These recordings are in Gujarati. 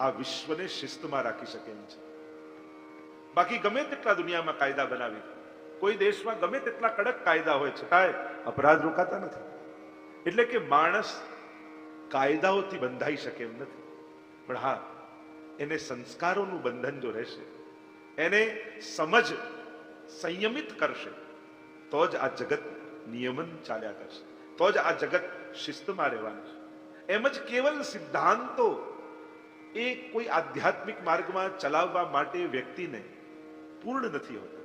આ વિશ્વને શિસ્તમાં રાખી શકે એમ છે. બાકી ગમે તેટલા દુનિયામાં કાયદા બનાવી, કોઈ દેશમાં ગમે તેટલા કડક કાયદા હોય છતાંય અપરાધ રોકાતા નથી. એટલે કે માણસ કાયદાઓથી બંધાઈ શકે એમ નથી. પણ હા, એને સંસ્કારોનું બંધન જો રહેશે, એને સમજ સંયમિત કરશે, તો જ આ જગત નિયમન ચાલ્યા કરશે, તો જ આ જગત શિસ્તમાં રહેવાનું છે. એમ જ કેવલ સિદ્ધાંતો એ કોઈ આધ્યાત્મિક માર્ગમાં ચલાવવા માટે વ્યક્તિને પૂર્ણ નથી હોતા.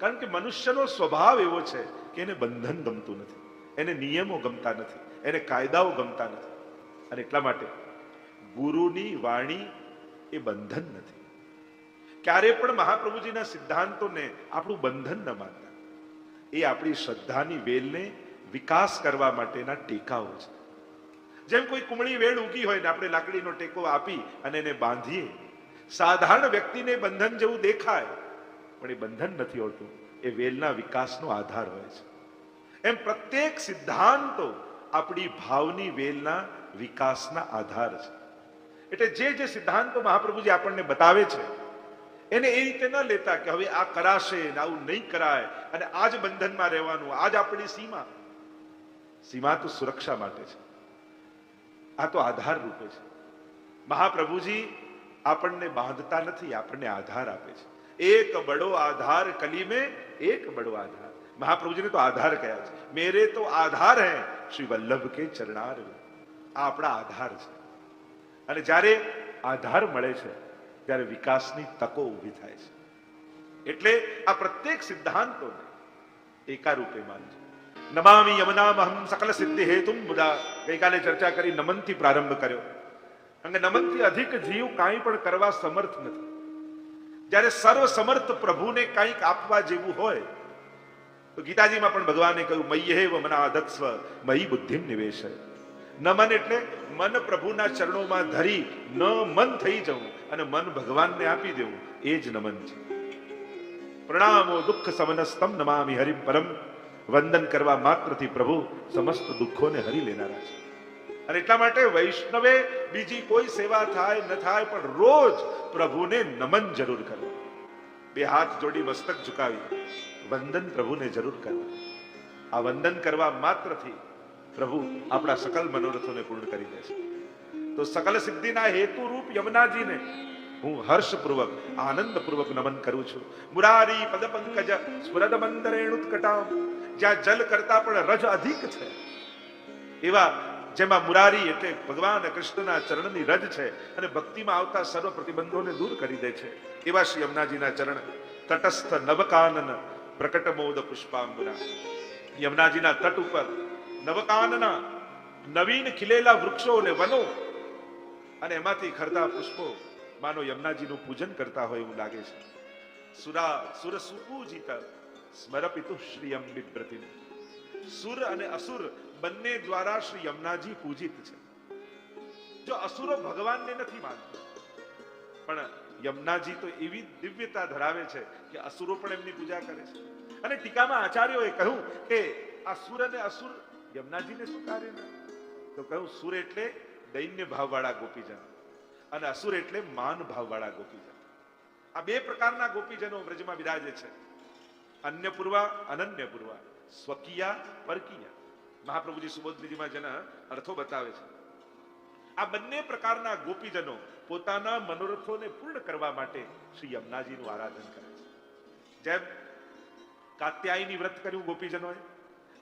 કારણ કે મનુષ્યનો સ્વભાવ એવો છે કે એને બંધન ગમતું નથી, એને નિયમો ગમતા નથી, એને કાયદાઓ ગમતા નથી. અને એટલા માટે ગુરુની વાણી એ બંધન નથી. ક્યારે પણ મહાપ્રભુજીના સિદ્ધાંતોને આપણું બંધન ન માનતા. એ આપણી શ્રદ્ધાની વેલને વિકાસ કરવા માટેના ટેકાઓ છે. જેમ કોઈ કુમળી વેલ ઉગી હોય ને આપણે લાકડીનો ટેકો આપી અને એને બાંધીએ, સાધારણ વ્યક્તિને બંધન જેવું દેખાય, પણ એ બંધન નથી હોતું, એ વેલના વિકાસનો આધાર હોય છે. એમ પ્રત્યેક સિદ્ધાંતો આપણી ભાવની વેલના વિકાસના આધાર છે. એટલે જે સિદ્ધાંતો મહાપ્રભુજી આપણને બતાવે છે એને એ રીતે ન લેતા કે હવે આ કરાશે ને આવું નહીં કરાય અને આ જ બંધનમાં રહેવાનું, આ જ આપણી સીમા. સીમા તો સુરક્ષા માટે છે, આ તો આધાર રૂપે છે. મહાપ્રભુજી આપણને બાંધતા નથી, આપણને આધાર આપે છે. એક બડો આધાર કલી में एक बड़ो आधार. મહાપ્રભુજીને તો આધાર કયા છે. મેરે તો આધાર હૈ શ્રી વલ્લભ કે ચરણાર. આ આપણા આધાર છે. અને જ્યારે આધાર મળે છે ત્યારે વિકાસની તકો ઊભી થાય છે. એટલે આ પ્રત્યેક સિદ્ધાંતોને એકારૂપે માનજો. નમામિ યમનામહં સકલ સિદ્ધિ હેતુમ મુદા. ગઈકાલે ચર્ચા કરી, નમનથી પ્રારંભ કર્યો. કારણ કે નમનથી અધિક જીવ કાંઈ પણ કરવા સમર્થ નથી. જ્યારે સર્વ સમર્થ પ્રભુને કંઈક આપવા જેવું હોય તો ગીતાજીમાં પણ ભગવાને કહ્યું, મય્યેવ મનાદત્સ્વ મયી બુદ્ધિમ નિવેશ. નમન એટલે મન પ્રભુના ચરણોમાં ધરી ન મન થઈ જવું અને મન ભગવાનને આપી દેવું, એ જ નમન છે. પ્રણામો દુઃખ સમનસ્તમ નમામિ હરિમ પરમ. વંદન કરવા માત્રથી પ્રભુ સમસ્ત દુઃખોને હરી લેનારા છે. અને એટલા માટે વૈષ્ણવે બીજી કોઈ સેવા થાય ન થાય પણ રોજ પ્રભુને નમન જરૂર કરવું. બે હાથ જોડી મસ્તક ઝુકાવી વંદન પ્રભુને જરૂર કરવા. આ વંદન કરવા માત્રથી પ્રભુ આપણા સકલ મનોરથોને પૂર્ણ કરી દેશે. તો સકલ સિદ્ધિના હેતુ રૂપ યમુનાજીને હું હર્ષપૂર્વક આનંદપૂર્વક નમન કરું છું. મુરારી પદ પંકજ સ્ફુરદ મંદરેણુત્કટામ. જ્યાં જલ કરતા પણ રજ અધિક છે એવા, જેમાં મુરારી એટલે ભગવાન કૃષ્ણના ચરણની રજ છે અને ભક્તિમાં આવતા સર્વ પ્રતિબંધોને દૂર કરી દે છે, એવા શ્રી યમુનાજીના ચરણ. તટસ્થ નવકાનન પ્રકટમોદ પુષ્પાંબુના. યમુનાજીના તટ ઉપર નવકાનના નવીન ખીલેલા વૃક્ષો અને વનો અને એમાંથી ખરતા પુષ્પો માનો યમુનાજીનું પૂજન કરતા હોય એવું લાગે છે. સુર સુપૂજિત સ્મરપિતુ શ્રીયમ બિભ્રતિમ. સુર અને અસુર બંને દ્વારા શ્રી યમુનાજી પૂજિત છે. જો અસુરો ભગવાનને નથી માનતા, પણ યમુનાજી તો એવી દિવ્યતા ધરાવે છે કે અસુરો પણ એમની પૂજા કરે છે. અને ટીકામાં આચાર્યોએ કહ્યું કે આ સુર અને અસુર યમુનાજીને શું કાર્ય ના? તો કહ્યું, સુર એટલે દૈન્ય ભાવવાળા ગોપીજન અને અસુર એટલે માન ભાવવાળા ગોપીજન. આ બે પ્રકારના ગોપીજનો વ્રજમાં વિરાજે છે. અન્ય પૂર્વા, અનન્ય પૂર્વા, સ્વકીયા, પરકીયા. મહાપ્રભુજી સુબોધનીજીમાં જેના અર્થો બતાવે છે. આ બંને પ્રકારના ગોપીજનો પોતાના મનોરથોને પૂર્ણ કરવા માટે શ્રી યમુનાજીનું આરાધન કરે છે. જેમ કાત્યાયની વ્રત કર્યું ગોપીજનોએ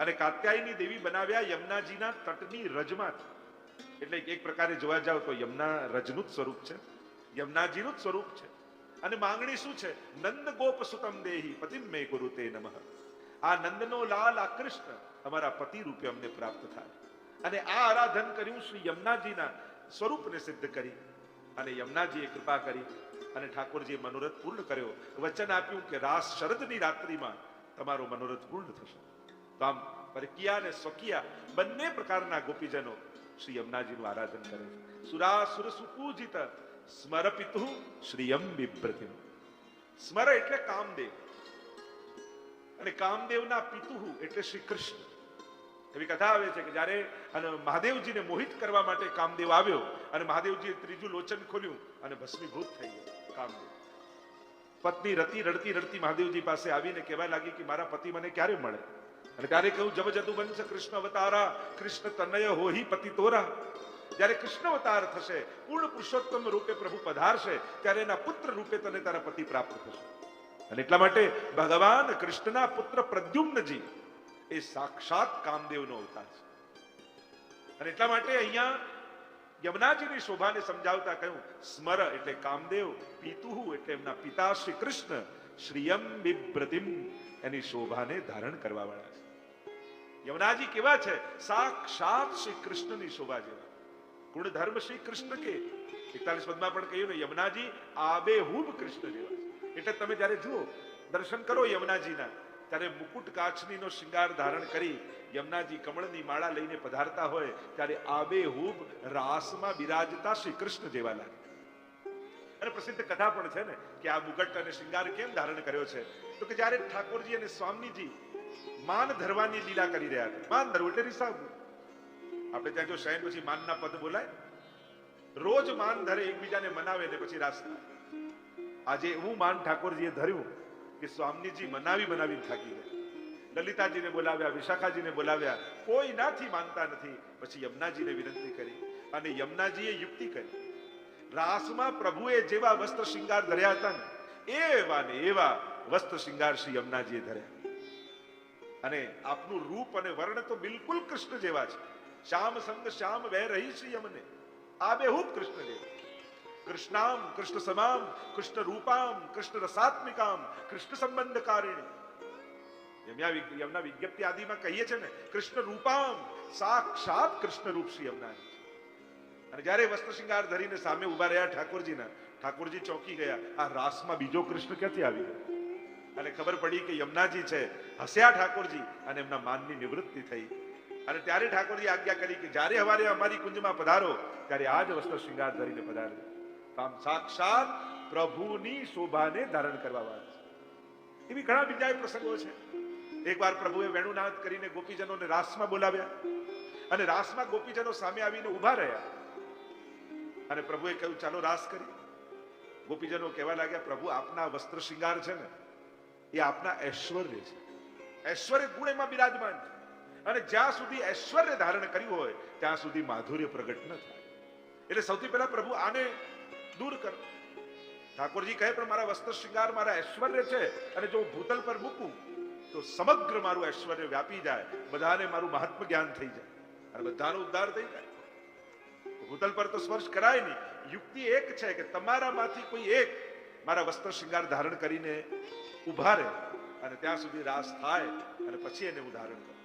અને કાત્યાયની દેવી બનાવ્યા યમુનાજીના તટની રજમાંથી. એટલે એક પ્રકારે જોવા જાવ તો યમુના રજનું જ સ્વરૂપ છે, યમુનાજીનું જ સ્વરૂપ છે. અને માંગણી શું છે? નંદ ગોપ સુતમ દેહી પતિમ મે ગુરુ તે નમઃ. આ નંદનો લાલ, આ કૃષ્ણ અમારા પતિ રૂપે અમને પ્રાપ્ત થાય. અને આ આરાધન કર્યું શ્રી યમુનાજીના સ્વરૂપને સિદ્ધ કરી. અને યમુનાજીએ કૃપા કરી અને ઠાકોરજીએ મનોરથ પૂર્ણ કર્યો. વચન આપ્યું કે રાસ શરદની રાત્રિમાં તમારો મનોરથ પૂર્ણ થશે. તો આમ પરકીયા અને સ્વકીયા બંને પ્રકારના ગોપીજનો શ્રી યમુનાજીનું આરાધન કરે છે. સુરાસુર સુપૂજિત સ્મરપિતુ શ્રીયમ બિભ્રતિમ. સ્મર એટલે કામદેવ અને કામદેવના પિતુ એટલે શ્રી કૃષ્ણ. એવી કથા આવે છે કે જ્યારે મહાદેવજીને મોહિત કરવા માટે કામદેવ આવ્યો અને મહાદેવજીએ ત્રીજું લોચન ખોલ્યું અને ભસ્મીભૂત થઈ ગયો કામદેવ. પત્ની રતી રડતી રડતી મહાદેવજી પાસે આવીને કહેવા લાગી કે મારા પતિ મને ક્યારે મળે? અને ત્યારે કહ્યું, જબ જદુવંશ કૃષ્ણ અવતારા કૃષ્ણ તનય હોહી પતિ તોરા. જ્યારે કૃષ્ણ અવતાર થશે, પૂર્ણ પુરુષોત્તમ રૂપે પ્રભુ પધારશે, ત્યારે એના પુત્ર રૂપે તને તારા પતિ પ્રાપ્ત થશે. અને એટલા માટે ભગવાન કૃષ્ણના પુત્ર પ્રદ્યુમ્નજી એ સાક્ષાત કામદેવનો અવતાર છે. અને એટલા માટે અહીંયા યમુનાજીની શોભાને સમજાવતા કહ્યું, સ્મર એટલે કામદેવ, પિતુહુ એટલે એમના પિતા શ્રી કૃષ્ણ, શ્રીયમ બિભ્રતિમ એની શોભાને ધારણ કરવા વાળા છે. યમુનાજી કેવા છે? સાક્ષાત શ્રી કૃષ્ણની શોભા જેવા. ગુણ ધર્મ શ્રી કૃષ્ણ કે 41 પદમાં પણ કહ્યું ને, યમુનાજી આબેહૂબ કૃષ્ણ જેવા છે. એટલે તમે જયારે જુઓ, દર્શન કરો યમુનાજીના, ત્યારે મુકુટ કાચનીનો શિંગાર ધારણ કરી યમુનાજી કમળની માળા લઈને પધારતા હોય ત્યારે આબેહૂબ રાસમાં બિરાજતા શ્રી કૃષ્ણ જેવા લાગે. અને પ્રસિદ્ધ કથા પણ છે ને કે આ મુગટ અને શિંગાર કેમ ધારણ કર્યો છે? તો કે જ્યારે ઠાકોરજી અને સ્વામીજી માન ધરવાની લીલા કરી રહ્યા હતા. માન ધરવું એટલે રિસાવવું. આપણે ત્યાં જો શયન પછી માનના પદ બોલાય, રોજ માન ધરે, એકબીજાને મનાવે ને પછી રાસ થાય. આજે એવું માન ઠાકોરજીએ ધર્યું કે સ્વામીજી મનાવી થાકી ગયા. લલિતાજીને બોલાવ્યા, વિશાખાજીને બોલાવ્યા, કોઈ નાથી માનતા નથી. પછી યમુનાજીને વિનંતી કરી અને યમુનાજીએ યુક્તિ કરી. રાસમાં પ્રભુએ જેવા વસ્ત્ર શિંગાર ધર્યા હતા ને એવા વસ્ત્ર શિંગાર શ્રી યમુનાજીએ ધર્યા. અને આપનું રૂપ અને વર્ણ તો બિલકુલ કૃષ્ણ જેવા છે. શ્યામ સંગ શ્યામ વહે રહી શ્રી યમને, આબેહૂબ કૃષ્ણ જેવા. કૃષ્ણામ કૃષ્ણ સમામ કૃષ્ણ રૂપામ કૃષ્ણ રસાત્મિકામ કૃષ્ણ સંબંધકારિણી. યમુના વિજ્ઞપ્તિ આદિમાં કહીએ છે ને, કૃષ્ણ રૂપામ, સાક્ષાત કૃષ્ણ રૂપ શ્રી યમુનાજી. અને જ્યારે વસ્ત્ર શિંગાર ધરીને સામે ઉભા રહ્યા ઠાકોરજી ચોંકી ગયા. આ રાસમાં બીજો કૃષ્ણ ક્યાંથી આવી ગયો? અને ખબર પડી કે યમુનાજી છે. હસ્યા ઠાકોરજી અને એમના માનની નિવૃત્તિ થઈ. અને ત્યારે ઠાકોરજી આજ્ઞા કરી કે જ્યારે હવારે અમારી કુંજમાં પધારો ત્યારે આ જ વસ્ત્ર શિંગાર ધરીને પધારજો. આમ સાક્ષાત પ્રભુની શોભાને ધારણ કરવા વાળા છે. એવી ઘણા બીજા પ્રસંગો છે. એકવાર પ્રભુએ વેણુનાદ કરીને ગોપીજનોને રાસમાં બોલાવ્યા અને રાસમાં ગોપીજનો સામે આવીને ઉભા રહ્યા અને પ્રભુએ કહ્યું, ચાલો રાસ કરી. ગોપીજનો કહેવા લાગ્યા, પ્રભુ આપના વસ્ત્ર શિંગાર છે ને એ આપના ઐશ્વર્ય છે. ઐશ્વર્ય ગુણ એમાં બિરાજમાન છે. અને જ્યાં સુધી ઐશ્વર્ય ધારણ કર્યું હોય ત્યાં સુધી માધુર્ય પ્રગટ ન થાય. એટલે સૌથી પહેલા પ્રભુ આને દૂર કરો. ઠાકોરજી કહે, પણ મારા વસ્ત્ર શિંગાર મારા ઐશ્વર્ય છે અને જો ભૂતલ પર મૂકું તો સમગ્ર મારું ઐશ્વર્ય વ્યાપી જાય, બધાને મારું મહાત્મ જ્ઞાન થઈ જાય અને બધાનો ઉદ્ધાર થઈ જાય. ભૂતલ પર તો સ્પર્શ કરાય નહીં. યુક્તિ એક છે કે તમારામાંથી કોઈ એક મારા વસ્ત્ર શિંગાર ધારણ કરીને ઉભા રહે અને ત્યાં સુધી રાસ થાય અને પછી એને હું ધારણ કરું.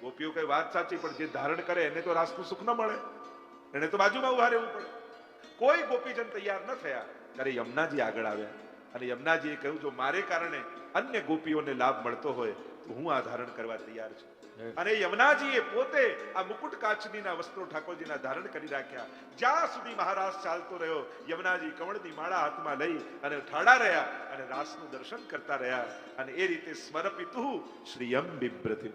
ગોપીઓ કઈ વાત સાચી, પણ જે ધારણ કરે એને તો રાસનું સુખ ન મળે, એને તો બાજુમાં ઉભા રહેવું પડે. કોઈ ગોપીજન તૈયાર ન થયા ત્યારે યમુનાજી આગળ આવ્યા અને યમુનાજીએ કહ્યું, જો મારે કારણે અન્ય ગોપીઓને લાભ મળતો હોય તો હું આ ધારણ કરવા તૈયાર છું. અને યમુનાજીએ પોતે આ મુકુટ કાચનીના વસ્ત્રો ઠાકોરજીના ધારણ કરી રાખ્યા. જ્યાં સુધી મહારાસ ચાલતો રહ્યો, યમુનાજી કમળની માળા હાથમાં લઈ અને ઠાડા રહ્યા અને રાસનું દર્શન કરતા રહ્યા. અને એ રીતે સ્મરપિતુ શ્રીયમ બિભ્રતિમ,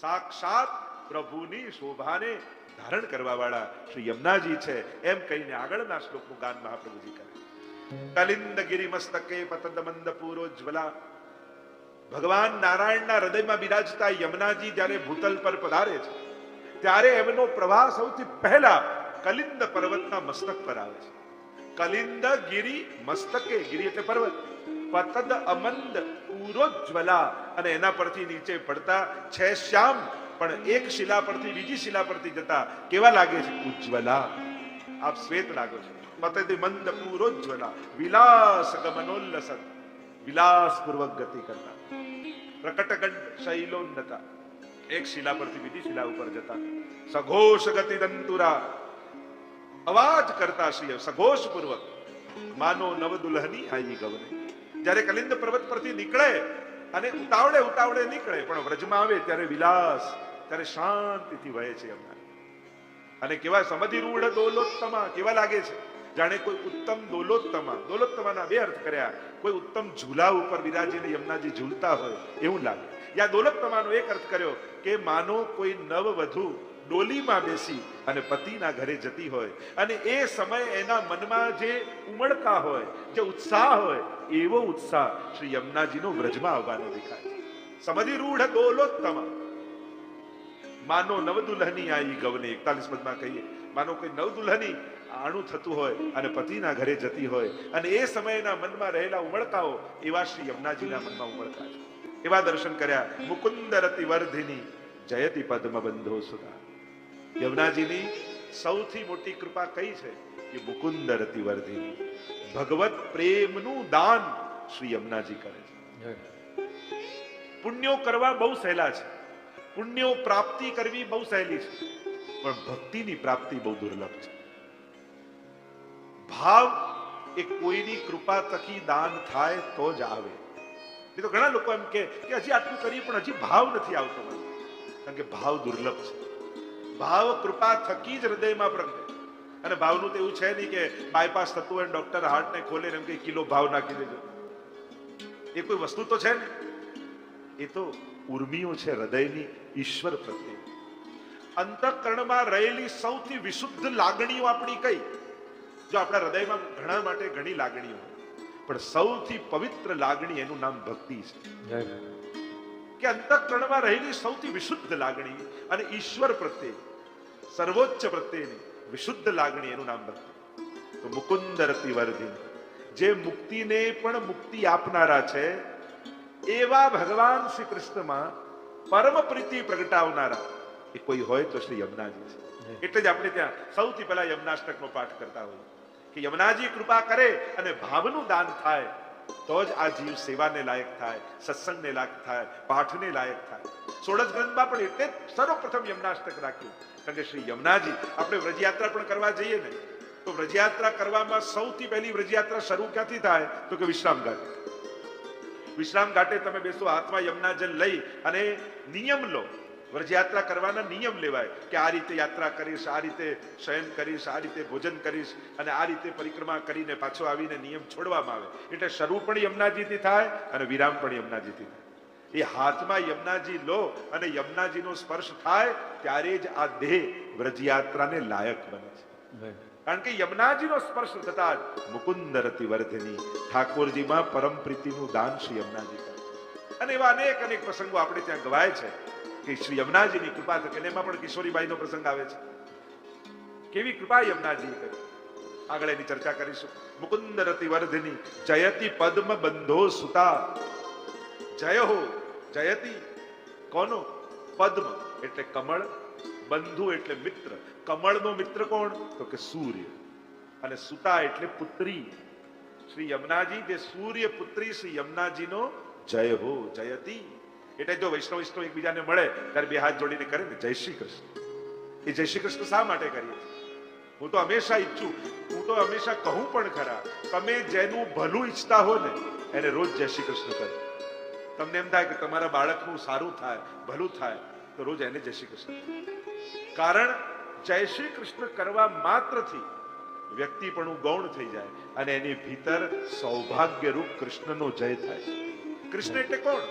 સાક્ષાત પ્રભુની શોભાને ધારણ કરવા વાળા શ્રી યમુનાજી છે એમ કહીને આગળના શ્લોકનું ગાન મહાપ્રભુજી કરે. કલિંદ ગિરી મસ્તકે પતદ મંદ પૂરોજ્વલા. ભગવાન નારાયણના હૃદયમાં બિરાજતા યમુનાજી જ્યારે ભૂતલ પર પધારે છે ત્યારે એમનો પ્રવાહ સૌથી પહેલા કલિંદ પર્વતના મસ્તક પર આવે છે. કલિંદ ગિરી મસ્તકે, ગિરી એટલે પર્વત, પતદ અમંદ પૂરોજ્વલા, અને એના પરથી નીચે પડતા છે શ્યામ, પણ એક શિલા પરથી બીજી શિલા પરથી જતા કેવા લાગે છે? ઉજ્જવલા. આપ શ્વેત લાગો છો. પતદ મંદ પૂરોજ્વલા, વિલાસ ગમનોલ્લસત, વિલાસ પૂર્વક ગતિ કરતા. પ્રકટગંડ શૈલોન્નતા, એક શિલા પરથી બીજી શિલા ઉપર જતા. સઘોષ ગતિ દંતુરા, અવાજ કરતા શ્રી સઘોષ પૂર્વક, માનો નવ દુલ્હની આઈ ગવને. જ્યારે કલિંદ પર્વત પરથી નીકળે અને ઉતાવળે નીકળે, પણ વ્રજમાં આવે ત્યારે વિલાસ, ત્યારે શાંતિથી વહે છે એમના. અને કેવા સમધિરૂઢ દોલોત્તમા, કેવા લાગે છે? જાણે કોઈ ઉત્તમ દોલોત્તમા. દોલોત્તમાના બે અર્થ કર્યા. કોઈ ઉત્તમ ઝૂલા ઉપર વિરાજીને યમુનાજી ઝૂલતા હોય એવું લાગે. યા દોલતમાનો એક અર્થ કર્યો કે માનો કોઈ નવવધુ ડોલીમાં બેસી અને પતિના ઘરે જતી હોય અને એ સમય એના મનમાં જે ઉમળકા હોય, જે ઉત્સાહ હોય, એવો ઉત્સાહ શ્રી યમુનાજીનો વ્રજમાં આવવાનો દેખાય. સમધિ રૂઢ દોલોત્તમા માનો નવ દુલ્હની આઈ ગવને 41 પદમાં કહીએ, માનો કોઈ નવ દુલ્હની આણું થતું હોય અને પતિના ઘરે જતી હોય અને એ સમયના મનમાં રહેલા ઉમળકાઓ એવા શ્રી યમુનાજીના મનમાં ઉમળકા છે. એવા દર્શન કર્યા. મુકુંદ રતિ વર્ધિની જયતિ પદ્મ બંધો સુધા. યમુનાજીની સૌથી મોટી કૃપા કઈ છે કે મુકુંદ રતિ વર્ધિની, ભગવત પ્રેમનું દાન શ્રી યમુનાજી કરે છે. પુણ્યો કરવા બહુ સહેલા છે, પુણ્યો પ્રાપ્તિ કરવી બહુ સહેલી છે, પણ ભક્તિની પ્રાપ્તિ બહુ દુર્લભ છે. ભાવ એ કોઈની કૃપા થકી દાન થાય તો જ આવે. એ તો ઘણા લોકો એમ કે હજી આટલું કરીએ પણ હજી ભાવ નથી આવતો, કારણ કે ભાવ દુર્લભ છે. ભાવ કૃપા થકી જ હૃદયમાં પ્રગટે. અને ભાવનું તો એવું છે નહીં કે બાયપાસ થતું હોય ડોક્ટર હાર્ટને ખોલે એમ કે કિલો ભાવ નાખી દેજો. એ કોઈ વસ્તુ તો છે ને, એ તો ઉર્મિઓ છે હૃદયની ઈશ્વર પ્રત્યે. અંતઃકરણમાં રહેલી સૌથી વિશુદ્ધ લાગણીઓ આપણી કઈ? જો આપણા હૃદયમાં ઘણા માટે ઘણી લાગણીઓ હોય, પણ સૌથી પવિત્ર લાગણી એનું નામ ભક્તિ છે. કે અંતઃકરણમાં રહેલી સૌથી વિશુદ્ધ લાગણી અને ઈશ્વર પ્રત્યે સર્વોચ્ચ પ્રત્યેની વિશુદ્ધ લાગણી એનું નામ ભક્તિ. તો મુકુંદ રતિ વર્ધિની, જે મુક્તિને પણ મુક્તિ આપનારા છે એવા ભગવાન શ્રી કૃષ્ણમાં પરમ પ્રીતિ પ્રગટાવનારા એ કોઈ હોય તો શ્રી યમુનાજી છે. એટલે જ આપણે ત્યાં સૌથી પહેલા યમુનાષ્ટકનો પાઠ કરતા હોઈએ કે યમુનાજી કૃપા કરે અને ભાવનું દાન થાય તો જ આ જીવ સેવાને લાયક થાય, સત્સંગને લાયક થાય, પાઠને લાયક થાય. સોળસ ગ્રંથમાં પણ એટલે સર્વપ્રથમ યમુનાષ્ટક રાખ્યું, કારણ કે શ્રી યમુનાજી, આપણે વ્રજયાત્રા પણ કરવા જઈએ ને તો વ્રજયાત્રા કરવામાં સૌથી પહેલી વ્રજયાત્રા શરૂ ક્યાંથી થાય તો કે વિશ્રામ ઘાટ. વિશ્રામ ઘાટે તમે બેસો, હાથમાં યમુના જલ લઈ અને નિયમ લો. વ્રજયાત્રા કરવાના નિયમ લેવાય કે આ રીતે યાત્રા કરીશ, આ રીતે શયન કરીશ, આ રીતે ભોજન કરીશ અને આ રીતે પરિક્રમા કરીને પાછો આવીને નિયમ છોડવામાં આવે. એટલે શરૂ પણ યમુનાજીથી થાય અને વિરામ પણ યમુનાજીથી થાય. એ હાથમાં યમુનાજી લો અને યમુનાજીનો સ્પર્શ થાય ત્યારે જ આ દેહ વ્રજયાત્રાને લાયક બને છે. કારણ કે યમુનાજીનો સ્પર્શ થતા જ મુકુંદ રતિ વર્ધિની, ઠાકોરજીમાં પરમ પ્રીતિનું દાન શ્રી યમુનાજી કરે. અને એવા અનેક અનેક પ્રસંગો આપણે ત્યાં ગવાય છે કે શ્રી યમુનાજીની કૃપા થકી. એમાં પણ કિશોરીબાઈનો પ્રસંગ આવે છે. કેવી કૃપા યમુનાજી કરી, આગળ એની ચર્ચા કરીશું. મુકુંદ રતિ વર્ધિની જયતિ પદ્મ બંધો સુતા. જય હો, જયતિ કોનો? પદ્મ એટલે કમળ, બંધુ એટલે મિત્ર. કમળનો મિત્ર કોણ તો કે સૂર્ય, અને સુતા એટલે પુત્રી. શ્રી યમુનાજી જે સૂર્ય પુત્રી શ્રી યમુનાજીનો જય હો, જયતિ. એટલે જો વૈષ્ણવ એકબીજાને મળે ત્યારે બે હાથ જોડીને કરે ને જય શ્રી કૃષ્ણ. એ જય શ્રી કૃષ્ણ શા માટે કરીએ? હું તો હંમેશા ઈચ્છું, હું તો હંમેશા કહું પણ ખરા, તમે જેનું ભલું ઈચ્છતા હો ને એને રોજ જય શ્રી કૃષ્ણ કરો. તમને એમ થાય કે તમારા બાળકનું સારું થાય, ભલું થાય, તો રોજ એને જય શ્રી કૃષ્ણ. કારણ જય શ્રી કૃષ્ણ કરવા માત્રથી વ્યક્તિપણું ગૌણ થઈ જાય અને એની ભીતર સૌભાગ્ય રૂપ કૃષ્ણનો જય થાય. કૃષ્ણ એટલે કોણ?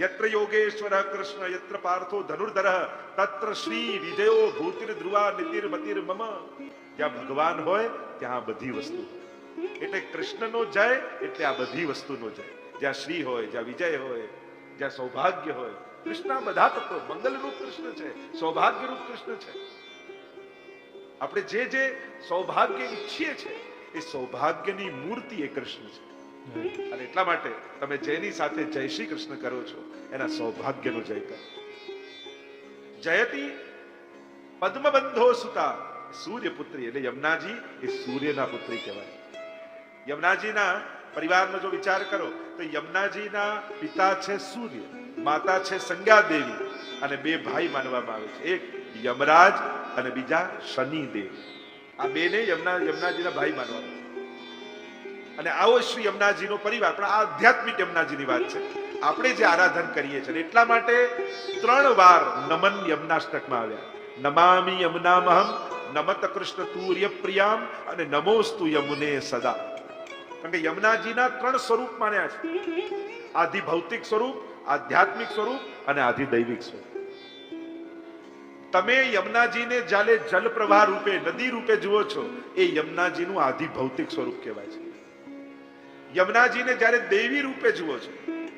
યત્ર યોગેશ્વર કૃષ્ણ યત્ર પાર્થો ધનુર્ધર તત્ર શ્રી વિજયો ભૂતિર ધ્રુવા નીતિર મતિર મમ. જ્યાં ભગવાન હોય ત્યાં બધી વસ્તુ. એટલે કૃષ્ણનો જય એટલે આ બધી વસ્તુનો જય. જ્યાં શ્રી હોય, જ્યાં વિજય હોય, જ્યાં સૌભાગ્ય હોય, કૃષ્ણ બધા તત્વો. મંગલ રૂપ કૃષ્ણ છે, સૌભાગ્ય રૂપ કૃષ્ણ છે. આપણે જે સૌભાગ્ય ઈચ્છીએ છીએ એ સૌભાગ્યની મૂર્તિ એ કૃષ્ણ છે. અને એટલા માટે તમે જેની સાથે જય શ્રી કૃષ્ણ કરો છો એના સૌભાગ્યનો જય કરો. જયતિ પદ્મબંધો સુતા, સૂર્યપુત્રી એટલે યમુનાજી એ સૂર્યના પુત્રી કહેવાય. યમુનાજીના પરિવારનો જો વિચાર કરો તો યમુનાજીના પિતા છે સૂર્ય, માતા છે સંજ્ઞા દેવી અને બે ભાઈ માનવામાં આવે છે. એક યમરાજ અને બીજા શનિદેવ. આ બેને યમુનાજીના ભાઈ માનવામાં આવે. અને આવો શ્રી યમુનાજીનો પરિવાર. પણ આ આધ્યાત્મિક યમુનાજીની વાત છે. આપણે જે આરાધન કરીએ છીએ એટલા માટે 3 વાર નમન યમુનાષ્ટકમાં આવ્યા. નમામિ યમુનામહમ નમત કૃષ્ણ તુર્ય પ્રિયામ અને નમોસ્તુ યમુને સદા. કારણ કે યમુનાજીના 3 સ્વરૂપ માન્યા છે. આદિ ભૌતિક સ્વરૂપ, આધ્યાત્મિક સ્વરૂપ અને આધિદૈવિક સ્વરૂપ. તમે યમુનાજીને જ્યારે જલ પ્રવાહ રૂપે, નદી રૂપે જુઓ છો, એ યમુનાજીનું આધિ ભૌતિક સ્વરૂપ કહેવાય છે. યમુનાજીને જ્યારે દેવી રૂપે જુઓ છો,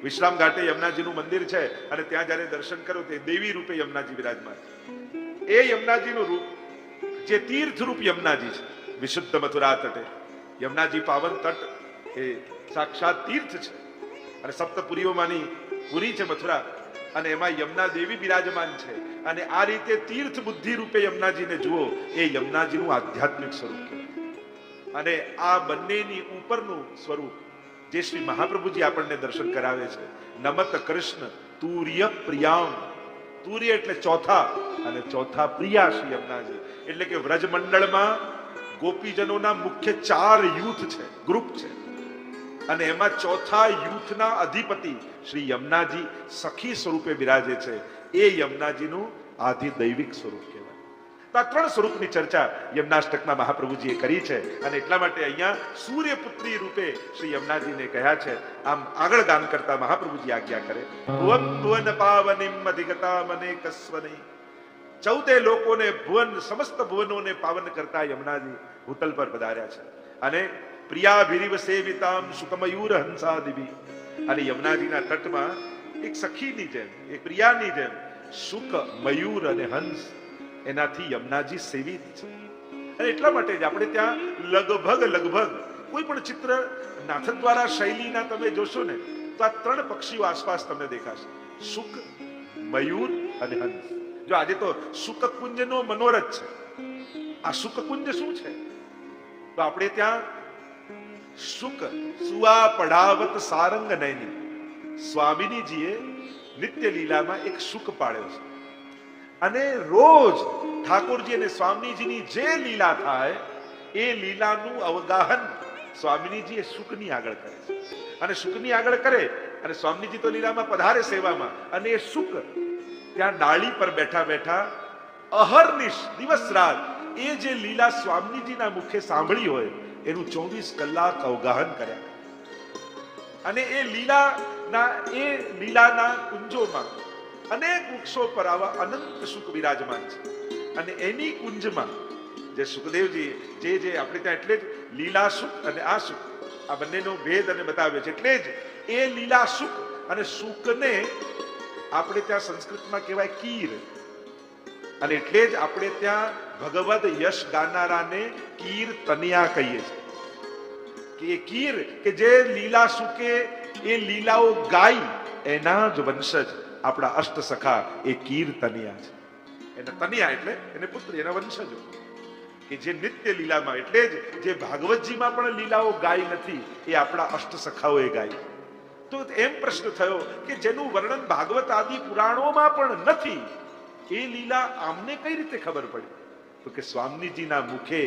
વિશ્રામ ઘાટે યમુનાજીનું મંદિર છે અને ત્યાં જ્યારે દર્શન કરો તે દેવી રૂપે યમુનાજી વિરાજમાન છે. એ યમુનાજીનું રૂપ જે તીર્થ રૂપ યમુનાજી છે, વિશુદ્ધ મથુરા તટે યમુનાજી પાવન તટ એ સાક્ષાત તીર્થ છે અને સપ્તપુરીઓમાંની પુરી છે મથુરા, અને એમાં યમુના દેવી બિરાજમાન છે. અને આ રીતે તીર્થ બુદ્ધિ રૂપે યમુનાજીને જુઓ, એ યમુનાજીનું આધ્યાત્મિક સ્વરૂપ કહેવાય. અને આ બંનેની ઉપરનું સ્વરૂપ જે શ્રી મહાપ્રભુજી આપણને દર્શન કરાવે છે, નમત કૃષ્ણ તુર્ય પ્રિયામ. તુર્ય એટલે ચોથા, અને ચોથા પ્રિયા શ્રી યમુનાજી. એટલે કે વ્રજ મંડળમાં ગોપીજનોના મુખ્ય 4 યુથ છે, ગ્રુપ છે, અને એમાં ચોથા યુથના અધિપતિ શ્રી યમુનાજી સખી સ્વરૂપે બિરાજે છે. એ યમુનાજીનું આધિદૈવિક સ્વરૂપ કહેવાય. તો આ 3 સ્વરૂપની ચર્ચા યમુનાષ્ટકમાં મહાપ્રભુજીએ કરી છે, અને એટલા માટે અહીંયા સૂર્યપુત્રી રૂપે શ્રી યમુનાજીને કહ્યા છે. આમ આગળ ગાન કરતા મહાપ્રભુજી આજ્ઞા કરે, ભુવન ભુવન પાવનીમ અધિગતા મને કસ્વની. 14 લોકોને, ભુવન સમસ્ત ભુવનોને પાવન કરતા યમુનાજી ભૂતલ પર પધાર્યા છે. અને પ્રિયાભિરિવ સેવિતામ સુકમયુર હંસાદિભી. અને યમુનાજીના તટમાં એક સખીની જેમ, એક પ્રિયાની જેમ સુક, મયુર અને હંસ, એનાથી યમુનાજી સેવિત છે. અને એટલા માટે જ આપણે ત્યાં લગભગ કોઈ પણ ચિત્ર નાથદ્વારા શૈલીના તમે જોશો ને, તો આ 3 પક્ષીઓ આસપાસ તમને દેખાશે, સુક, મયુર અને હંસ. જો આજે તો સુકકુંજનો મનોરથ છે. આ સુકકુંજ શું છે? તો આપણે ત્યાં સુક, સુવા પડાવત સારંગ નયની, સ્વામિનીજીએ નિત્ય લીલામાં એક સુક પાડ્યો છે. અને રોજ ઠાકોરજી અને સ્વામીજીની જે લીલા થાય, એ લીલાનું અવગાહન સ્વામિનીજી એ સુકની આગળ કરે છે. અને સુકની આગળ કરે, અને સ્વામીજી તો લીલામાં પધારે સેવામાં, અને એ સુક ત્યાં ડાળી પર બેઠા બેઠા અહર્નિશ, દિવસ રાત એ જે લીલા સ્વામીજીના મુખે સાંભળી હોય, એનું 24 કલાક અવગાહન કર્યા. અને એ લીલાના કુંજોમાં અનેક વૃક્ષો પર આવા અનંત સુખ વિરાજમાન છે. અને એની કુંજમાં જે સુખદેવજી જે આપણે ત્યાં એટલે જ લીલા સુખ અને આ સુખ, આ બંનેનો ભેદ અને બતાવ્યો છે. એટલે જ એ લીલા સુખ અને સુખને આપણે ત્યાં સંસ્કૃતમાં કહેવાય કીર. અને એટલે જ આપણે ત્યાં ભગવદ યશ ગાનારાને કીર્તનિયા કહીએ છીએ. કે એ કીર કે જે લીલા સુકે એ લીલાઓ ગાય, એના જ વંશજ આપણા અષ્ટ સખા એ કીર્તનિયા છે. એના તનિયા એટલે એને પુત્રી, એના વંશજો કે જે નિત્ય લીલામાં, એટલે જ જે ભાગવતજીમાં પણ લીલાઓ ગાય નથી, એ આપણા અષ્ટ સખાઓએ ગાય. તો એમ પ્રશ્ન થયો કે જેનું વર્ણન ભાગવત આદિ પુરાણોમાં પણ નથી, એ લીલા આમને કઈ રીતે ખબર પડી? તો કે સ્વામીજીના મુખે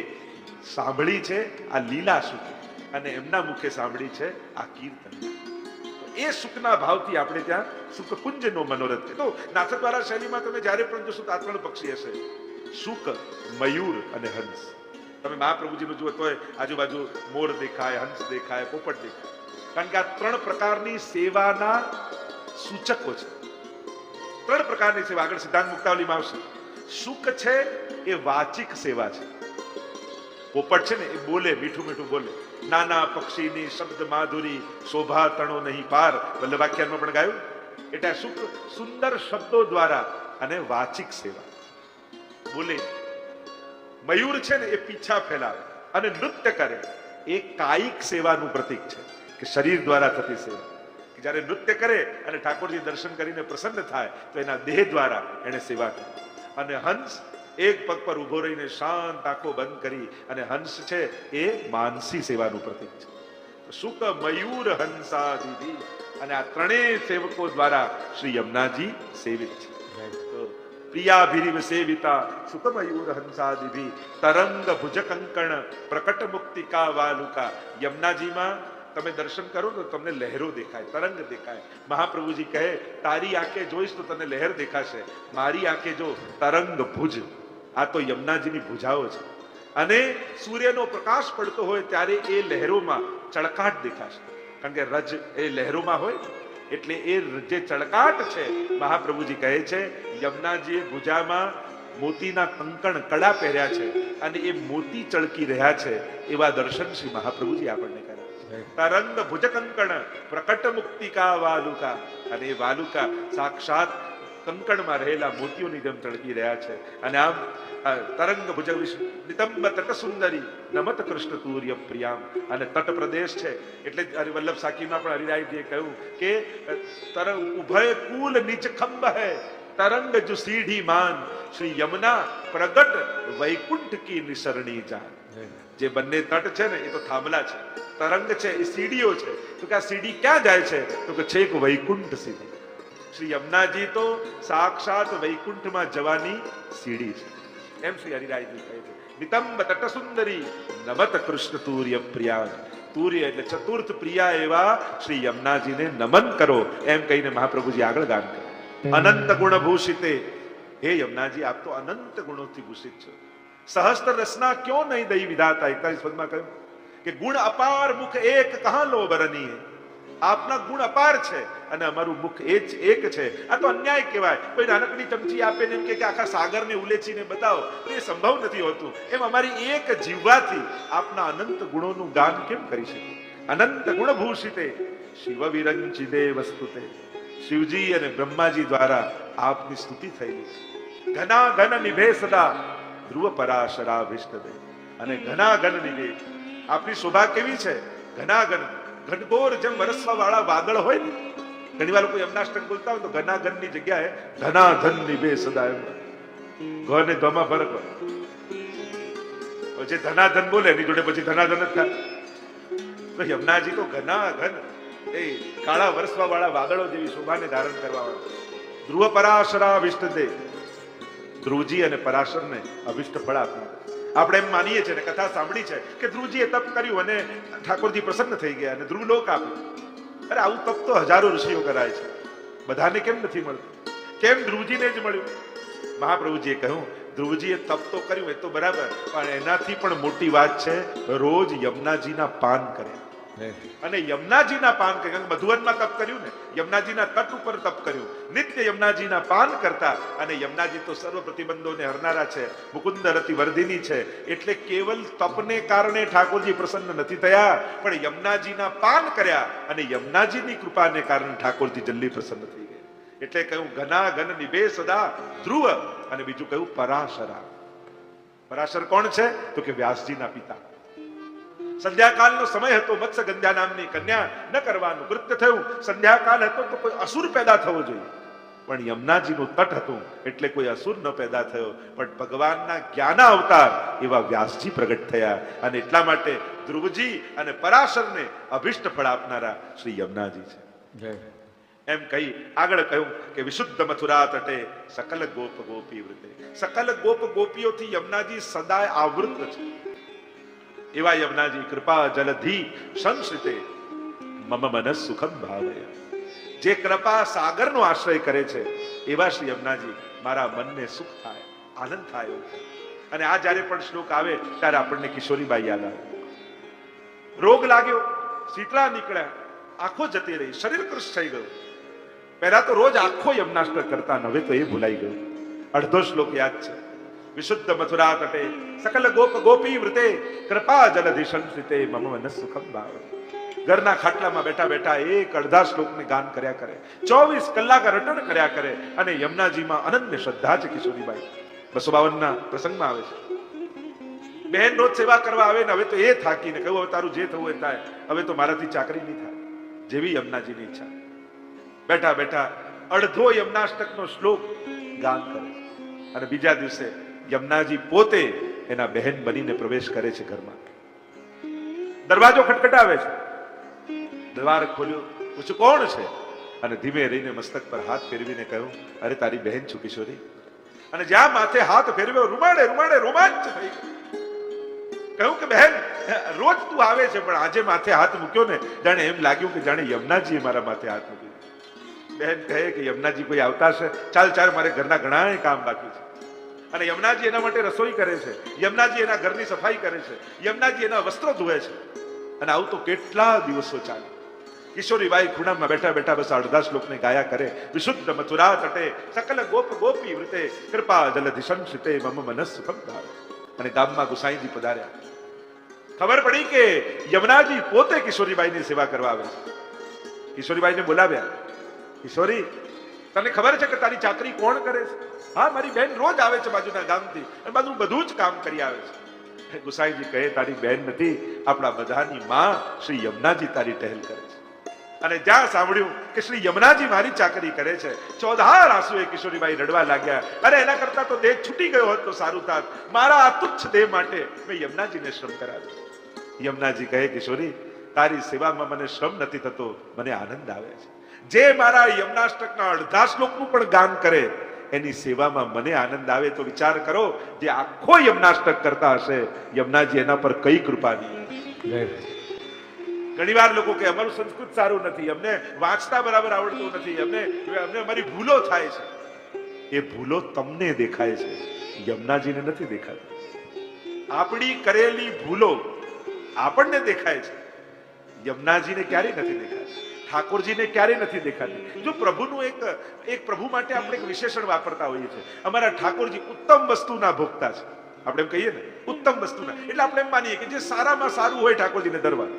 સાંભળી છે આ લીલા સુખ, અને એમના મુખે સાંભળી છે આ કીર્તન. એ સુખના ભાવથી આપણે ત્યાં સુખકુંજનો મનોરથ છે. તો નાથદ્વારા શૈલીમાં તમે જ્યારે પણ જોશો તો આ 3 પક્ષી હશે, સુક, મયુર અને હંસ. તમે મહાપ્રભુજીનું જુઓ તો આજુબાજુ મોર દેખાય, હંસ દેખાય, પોપટ દેખાય. કારણ કે આ 3 પ્રકારની સેવાના સૂચકો છે. 3 પ્રકારની સેવા આગળ સિદ્ધાંત મુક્તાવલીમાં આવશે. સુક છે એ વાચિક સેવા છે. પોપટ છે ને એ બોલે, મીઠું મીઠું બોલે. નાના પક્ષીની શબ્દ માધુરી શોભા તણો નહીં પાર, વલ્લભાખ્યાનમાં પણ ગાયું. એટલે સુક સુંદર શબ્દો દ્વારા અને વાચિક સેવા, બોલે. મયુર છે ને એ પીછા ફેલાવે અને નૃત્ય કરે, એ કાયિક સેવાનું પ્રતીક છે, કે શરીર દ્વારા થતી સેવા. કે જ્યારે નૃત્ય કરે અને ઠાકોરજી દર્શન કરીને પ્રસન્ન થાય, તો એના દેહ દ્વારા એને સેવા કરે. અને હંસ એક પગ પર ઉભો રહીને શાંત આંખો બંધ કરી, અને હંસ છે એ માનસી સેવાનું પ્રતીક છે. સુક, મયુર, હંસાદિ, અને આ 3 સેવકો દ્વારા શ્રી યમુનાજી સેવિત છે. પ્રિયાભિરિવ સેવિતા સુક, મયુર, હંસાદિ, તરંગ ભુજ કંકણ પ્રકટ મુક્તિકા વાલુકા. યમુનાજીમાં તમે દર્શન કરો તો તમને લહેરો દેખાય, તરંગ દેખાય. મહાપ્રભુજી કહે, તારી આંખે જોઈશ તો તને લહેર દેખાશે, મારી આંખે જો તરંગ ભુજ. આ તો યમુનાજીની ભુજાઓ છે. અને સૂર્યનો પ્રકાશ પડતો હોય ત્યારે એ લહેરોમાં ચળકાટ દેખાશે, કારણ કે રજ એ લહેરોમાં હોય. એટલે એ જે ચળકાટ છે, મહાપ્રભુજી કહે છે યમુનાજીએ ભુજામાં મોતીના કંકણ કડા પહેર્યા છે અને એ મોતી ચળકી રહ્યા છે, એવા દર્શન શ્રી મહાપ્રભુજી આપણને કર્યા. તરંગ ભુજ કંકણ પ્રકટ મુક્તિકા વાલુકા, અને એ વાલુકા સાક્ષાત કંકણમાં રહેલા મોતીઓની જેમ ચળકી રહ્યા છે. અને આમ તરંગ ભુજ નિતંબ તટ સુંદરી નમત કૃષ્ણ તુર્ય પ્રિયામ, અને તટ પ્રદેશ છે એટલે હરિવલ્લભ સાખીમાં પણ હરિરાયજીએ કહ્યું કે તરંગ ઉભય કુલ નીચ ખંભ હૈ तरंग जो सीढ़ी मान, श्री यमुना प्रगट वैकुंठ की निसरणी जान. જે બંને તટ છે ને એ તો થાંભલા છે, તરંગ છે એ સીડીઓ છે. તો કે આ સીડી ક્યાં જાય છે? તો કે છેક વૈકુંઠ સીડી. શ્રી યમુનાજી તો સાક્ષાત વૈકુંઠમાં જવાની સીડી છે, એમ શ્રી હરિરાયજી કહે છે. નિતંબ તટ સુંદરી નમત કૃષ્ણ તુર્ય પ્રિયા. તુર્ય એટલે ચતુર્થ પ્રિયા એવા શ્રી યમુનાજીને નમન કરો, એમ કહીને મહાપ્રભુજી આગળ ગાન કરે. અનંત ગુણ ભૂષિતે, હે યમુનાજી આપ તો અનંત ગુણોથી ભૂષિત છો. સહસ્ત્ર રસના ક્યો નહીં દઈ વિધાતા. 41 પદમાં કહ્યું કે ગુણ અપાર મુખ એક કહા લો બરની. આપના ગુણ અપાર છે અને અમારું મુખ એ જ એક છે. આ તો અન્યાય કહેવાય. કોઈ નાનકડી ચમચી આપે ને એમ કે આખા સાગરને ઉલેચીને બતાવો, તો એ સંભવ નથી હોતું. એમ અમારી એક જીવવાથી આપના અનંત ગુણોનું ગાન કેમ કરી શકે? અનંત ગુણ ભૂષિતે શિવ વિરંચિદે વસ્તુતે. શિવજી અને બ્રહ્માજી દ્વારા આપની સ્તુતિ થયેલી છે. ઘના ઘન નિભે સદા ધ્રુવ પરાશરા વિષ્ણવે. અને ઘના ઘન નિભે, આપની શોભા કેવી છે? ઘના ઘન, ઘનઘોર જેમ વરસવા વાળા વાદળ હોય ને, ઘણી વાર લોકો યમનાષ્ટક બોલતા હોય તો ઘના ઘન ની જગ્યાએ ઘના ધન નિભે સદા. એમ ઘ ને ધમાં ફરક હોય. પછી ધનાધન બોલે એની જોડે પછી ધનાધન જ થાય. તો યમુનાજી તો ઘના ઘન એ કાળા વરસવા વાળા વાદળો જેવી શોભાને ધારણ કરવા વાળા. ધ્રુવ પરાશરા વિષ્ણદે. ધ્રુવજી અને પરાશરને અભિષ્ટ ફળ આપ્યું. આપણે એમ માનીએ છીએ ને કથા સાંભળી છે કે ધ્રુવજીએ તપ કર્યું અને ઠાકોરજી પ્રસન્ન થઈ ગયા અને ધ્રુવલોક આપ્યું. અરે આવું તપ તો હજારો ઋષિઓ કરાય છે, બધાને કેમ નથી મળતું? કેમ ધ્રુવજીને જ મળ્યું? મહાપ્રભુજીએ કહ્યું ધ્રુવજીએ તપ તો કર્યું એ તો બરાબર, પણ એનાથી પણ મોટી વાત છે રોજ યમુનાજીના પાન કર્યા. અને યમુનાજીના પાન કર્યા, મધુવનમાં તપ કર્યું ને, યમુનાજીના તટ ઉપર તપ કર્યું. નિત્ય યમુનાજીના પાન કરતા. અને યમુનાજી તો સર્વ પ્રતિબંધોને હરનારા છે, મુકુંદ રતિ વર્ધિની છે. એટલે કેવલ તપને કારણે ઠાકોરજી પ્રસન્ન નથી થયા, પણ યમુનાજીના પાન કર્યા અને યમુનાજીની કૃપાને કારણે ઠાકોરજી જલ્દી પ્રસન્ન થઈ ગયા. એટલે કહ્યું ઘના ઘન નિભે સદા ધ્રુવ. અને બીજું કહ્યું પરાશરા. પરાશર કોણ છે? તો કે વ્યાસજીના પિતા. સંધ્યાકાળનો સમય હતો, મત્સ્ય ગંધા નામની કન્યા ન કરવાનું કૃત્ય થયું. સંધ્યાકાળ હતો તો કોઈ અસુર પેદા થવો જોઈએ, પણ યમુનાજીનું તટ હતું એટલે કોઈ અસુર ન પેદા થયો. પણ ભગવાનના જ્ઞાન અવતાર એવા વ્યાસજી પ્રગટ થયા. અને એટલા માટે ધ્રુવજી અને પરાશરને અભિષ્ટ ફળ આપનારા શ્રી યમુનાજી છે. એમ કહી આગળ કહ્યું કે વિશુદ્ધ મથુરા તટે સકલ ગોપ ગોપી વૃતે. સકલ ગોપ ગોપીઓથી યમુનાજી સદાય આવૃત છે. એવા યમુનાજી કૃપા જલધી સંશ્રિતે મમ મનસ સુખમ ભાવય. જે કૃપા સાગરનો આશ્રય કરે છે એવા શ્રી યમુનાજી મારા મનને સુખ થાય, આનંદ થાય. અને આ જ્યારે પણ શ્લોક આવે ત્યારે આપણને કિશોરીબાઈ યાદ આવે. રોગ લાગ્યો, શીતળા નીકળ્યા, આંખો જતી રહી, શરીર કૃશ થઈ ગયું. પહેલા તો રોજ આખો યમુનાષ્ટક કરતા, હવે તો એ ભૂલાઈ ગયું. અડધો શ્લોક યાદ છે. વિશુદ્ધ મથુરા તટે સકલ ગોપ ગોપી વૃતે કૃપા જલધિ સંશ્રિતે મમ મનસ સુખમ ભાવ. ઘરના ખાટલામાં બેઠા બેઠા એક અડધા શ્લોકને ગાન કર્યા કરે, 24 કલાક રટણ કર્યા કરે. અને યમુનાજીમાં અનન્ય શ્રદ્ધા છે કિશોરીબાઈ. 252 ના પ્રસંગમાં આવે છે, બહેન રોજ સેવા કરવા આવે ને હવે તો એ થાકીને કહ્યું હવે તારું જે થવું એ થાય, હવે તો મારાથી ચાકરી નહીં થાય, જેવી યમુનાજીની ઈચ્છા. બેઠા બેઠા અડધો યમુનાષ્ટકનો શ્લોક ગાન કરે. અને બીજા દિવસે યમુનાજી પોતે એના બહેન બનીને પ્રવેશ કરે છે ઘરમાં. દરવાજો ખટખટાવે છે, દ્વાર ખોલ્યો, પૂછ્યું કોણ છે? અને ધીમે રહીને મસ્તક પર હાથ ફેરવીને કહ્યું અરે તારી બહેન છું કિશોરી. અને જ્યાં માથે હાથ ફેરવ્યો રૂમાડે રૂમાડે રોમાંચ થઈ ગયો. કહ્યું કે બહેન રોજ તું આવે છે પણ આજે માથે હાથ મૂક્યો ને જાણે એમ લાગ્યું કે જાણે યમુનાજીએ મારા માથે હાથ મૂક્યો. બહેન કહે કે યમુનાજી કોઈ આવતા છે, ચાલ ચાલ મારે ઘરના ઘણા કામ બાકી છે. અને યમુનાજી એના માટે રસોઈ કરે છે, યમુનાજી એના ઘરની સફાઈ કરે છે, યમુનાજી એના વસ્ત્રો ધોવે છે. અને આવું તો કેટલા દિવસો ચાલે. કિશોરીબાઈ ખૂણામાં બેઠા બેઠા બસ અડધા શ્લોકને ગાયા કરે. વિશુદ્ધ મથુરા તટે સકલ ગોપ ગોપી વૃતે કૃપા જલધિ સંસિતે મમ મનસ સુખમ ધારે. અને ગામમાં ગુસાઈજી પધાર્યા. ખબર પડી કે યમુનાજી પોતે કિશોરીબાઈની સેવા કરવા આવે છે. કિશોરીબાઈને બોલાવ્યા. કિશોરી, તને ખબર છે કે તારી ચાકરી કોણ કરે છે? હા, મારી બેન રોજ આવે છે બાજુના ગામથી અને બાજુ બધું જ કામ કરી આવે છે. ગુસાઈજી કહે, તારી બેન નથી, આપણા બધાની માં શ્રી યમુનાજી તારી ટહેલ કરે છે. અને જ્યાં સાંભળ્યું કે શ્રી યમુનાજી મારી ચાકરી કરે છે, ચોધાર આંસુએ કિશોરીબાઈ રડવા લાગ્યા. અરે એના કરતા તો દેહ છૂટી ગયો હોત તો સારું થાત. મારા આ તુચ્છ દેહ માટે મેં યમુનાજીને શ્રમ કરાવ્યો. યમુનાજી કહે, કિશોરી, તારી સેવામાં મને શ્રમ નથી થતો, મને આનંદ આવે છે. જે મારા યમુનાષ્ટકના અડધા શ્લોકનું પણ ગાન કરે એની સેવામાં મને આનંદ આવે. તો વિચાર કરો, જે આખો યમુનાષ્ટક કરતા હશે, યમુનાજી એના પર કઈ કૃપા નહીં. ઘણી વાર લોકો કે અમારું સંસ્કૃત સારું નથી, અમને વાંચતા બરાબર આવડતું નથી, અમને અમારી ભૂલો થાય છે. એ ભૂલો તમને દેખાય છે, યમુનાજીને નથી દેખાતી. આપણી કરેલી ભૂલો આપણને દેખાય છે, યમુનાજીને ક્યારેય નથી દેખાતી, ઠાકોરજીને ક્યારેય નથી દેખાતી. જો પ્રભુનું એક પ્રભુ માટે આપણે એક વિશેષણ વાપરતા હોઈએ છીએ. અમારા ઠાકોરજી ઉત્તમ વસ્તુના ભોગતા છે. આપણે એમ કહીએ ને, ઉત્તમ વસ્તુના, એટલે આપણે એમ માનીએ કે જે સારામાં સારું હોય ઠાકોરજીને ધરવા,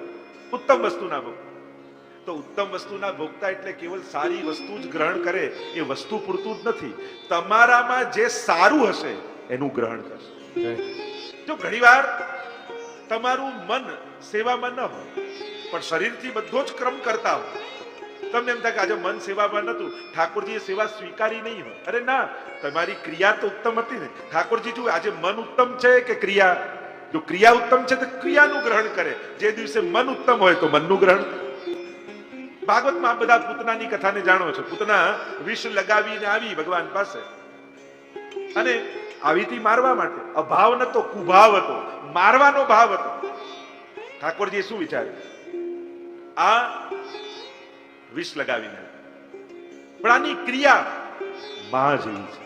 ઉત્તમ વસ્તુના ભોગતા. તો ઉત્તમ વસ્તુના ભોગતા એટલે કેવલ સારી વસ્તુ જ ગ્રહણ કરે એ વસ્તુ પૂરતું જ નથી, તમારામાં જે સારું હશે એનું ગ્રહણ કરશે. જો ઘણીવાર તમારું મન સેવામાં ન હોય પણ શરીરથી બધો જ ક્રમ કરતા હોય, તમને એમ થાય કે આજે મન સેવામાં નતું, ઠાકોરજીએ સેવા સ્વીકારી નહીં હોય. અરે ના, તમારી ક્રિયા તો ઉત્તમ હતી ને. ઠાકોરજી જો આજે મન ઉત્તમ છે કે ક્રિયા? જો ક્રિયા ઉત્તમ છે તો ક્રિયાનું ગ્રહણ કરે. જે દિવસે મન ઉત્તમ હોય તો મનનું ગ્રહણ. ભાગવતમાં બધા પૂતનાની કથાને જાણો છો. પૂતના વિષ લગાવીને આવી ભગવાન પાસે, અને આવીથી મારવા માટે. અભાવ નતો, કુભાવ હતો, મારવાનો ભાવ હતો. ઠાકોરજીએ શું વિચાર્યું? આ વિષ લગાવીને, પણ આની ક્રિયા માં જેવી છે.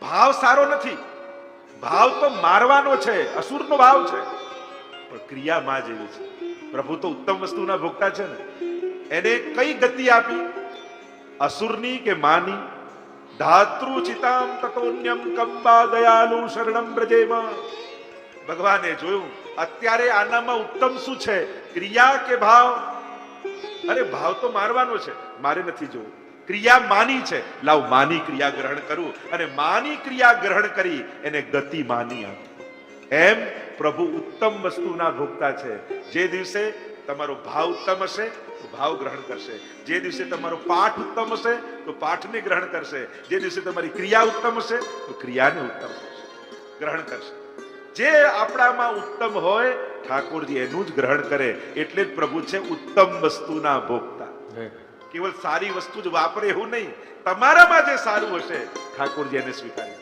ભાવ સારો નથી, ભાવ તો મારવાનો છે, અસુરનો ભાવ છે, પણ ક્રિયા માં જેવી છે. પ્રભુ તો ઉત્તમ વસ્તુના ભોગતા છે ને. એને કઈ ગતિ આપી? અસુરની કે માની? ધાતૃચિતામ તતોન્યમ કંબા દયાલુ શરણમ બ્રજેમાં. ભગવાને જોયું અત્યારે આનામાં ઉત્તમ શું છે, ક્રિયા કે ભાવ? અરે ભાવ તો મારવાનો છે, મારે નથી જોવું. ક્રિયા માની છે, લાવ માની ક્રિયા ગ્રહણ કરું, અને માની ક્રિયા ગ્રહણ કરી એને ગતિ માની આપી. એમ પ્રભુ ઉત્તમ વસ્તુના ભોગતા છે. જે દિવસે તમારો ભાવ ઉત્તમ હશે તો ભાવ ગ્રહણ કરશે. જે દિવસે તમારો પાઠ ઉત્તમ હશે તો પાઠને ગ્રહણ કરશે. જે દિવસે તમારી ક્રિયા ઉત્તમ હશે તો ક્રિયાને ઉત્તમ ગ્રહણ કરશે. જે આપણામાં ઉત્તમ હોય ઠાકોરજી એનું જ ગ્રહણ કરે. એટલે જ પ્રભુ છે ઉત્તમ વસ્તુના ભોગતા. કેવલ સારી વસ્તુ જ વાપરે એવું નહીં, તમારામાં જે સારું હશે ઠાકોરજી એને સ્વીકારે.